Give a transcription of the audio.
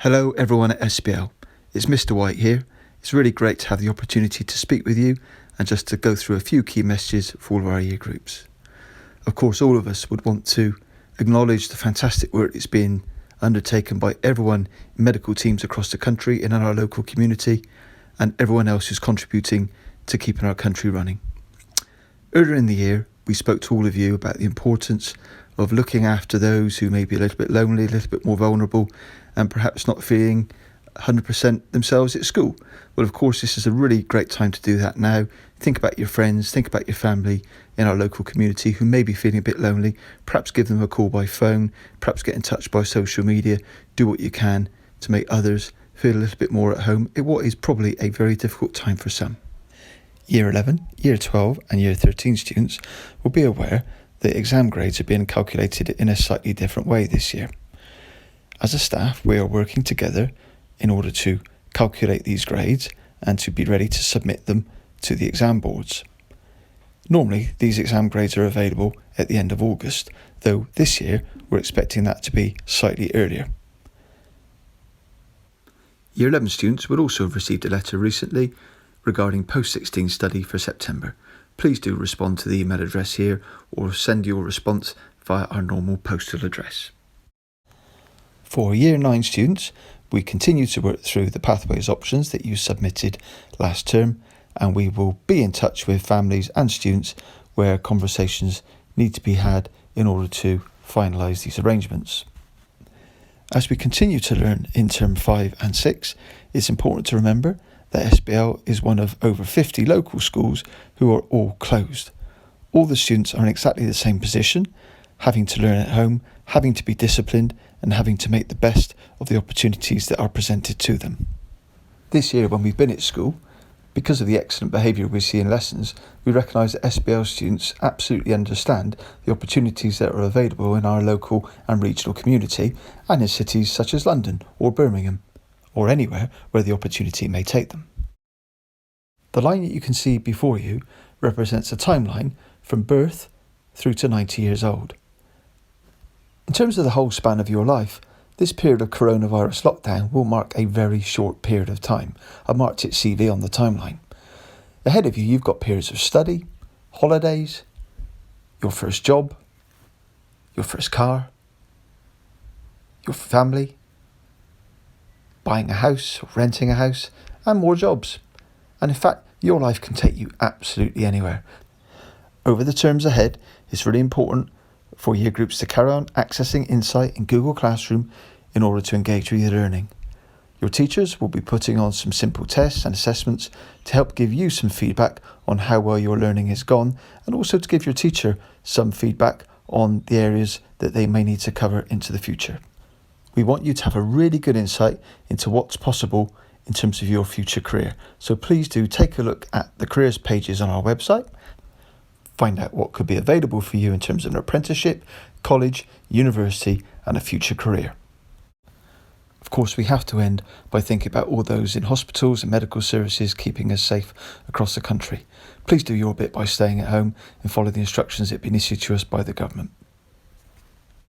Hello everyone at SBL. It's Mr. White here. It's really great to have the opportunity to speak with you and just to go through a few key messages for all of our year groups. Of course, all of us would want to acknowledge the fantastic work that's being undertaken by everyone in medical teams across the country and in our local community, and everyone else who's contributing to keeping our country running. Earlier in the year, we spoke to all of you about the importance of looking after those who may be a little bit lonely, a little bit more vulnerable, and perhaps not feeling 100% themselves at school. Well, of course, this is a really great time to do that now. Think about your friends, think about your family in our local community who may be feeling a bit lonely. Perhaps give them a call by phone, perhaps get in touch by social media. Do what you can to make others feel a little bit more at home in what is probably a very difficult time for some. Year 11, Year 12 and Year 13 students will be aware that exam grades are being calculated in a slightly different way this year. As a staff, we are working together in order to calculate these grades and to be ready to submit them to the exam boards. Normally, these exam grades are available at the end of August, though this year we're expecting that to be slightly earlier. Year 11 students would also have received a letter recently regarding post-16 study for September. Please do respond to the email address here or send your response via our normal postal address. For Year 9 students, we continue to work through the pathways options that you submitted last term, and we will be in touch with families and students where conversations need to be had in order to finalise these arrangements. As we continue to learn in Term 5 and 6, it's important to remember that SBL is one of over 50 local schools who are all closed. All the students are in exactly the same position, having to learn at home, having to be disciplined, and having to make the best of the opportunities that are presented to them. This year, when we've been at school, because of the excellent behaviour we see in lessons, we recognise that SBL students absolutely understand the opportunities that are available in our local and regional community and in cities such as London or Birmingham, or anywhere where the opportunity may take them. The line that you can see before you represents a timeline from birth through to 90 years old. In terms of the whole span of your life, this period of coronavirus lockdown will mark a very short period of time. I've marked its CV on the timeline. Ahead of you, you've got periods of study, holidays, your first job, your first car, your family, buying a house or renting a house, and more jobs. And in fact, your life can take you absolutely anywhere. Over the terms ahead, it's really important for year groups to carry on accessing Insight in Google Classroom in order to engage with your learning. Your teachers will be putting on some simple tests and assessments to help give you some feedback on how well your learning has gone, and also to give your teacher some feedback on the areas that they may need to cover into the future. We want you to have a really good insight into what's possible in terms of your future career. So please do take a look at the careers pages on our website. Find out what could be available for you in terms of an apprenticeship, college, university, and a future career. Of course, we have to end by thinking about all those in hospitals and medical services keeping us safe across the country. Please do your bit by staying at home and follow the instructions that have been issued to us by the government.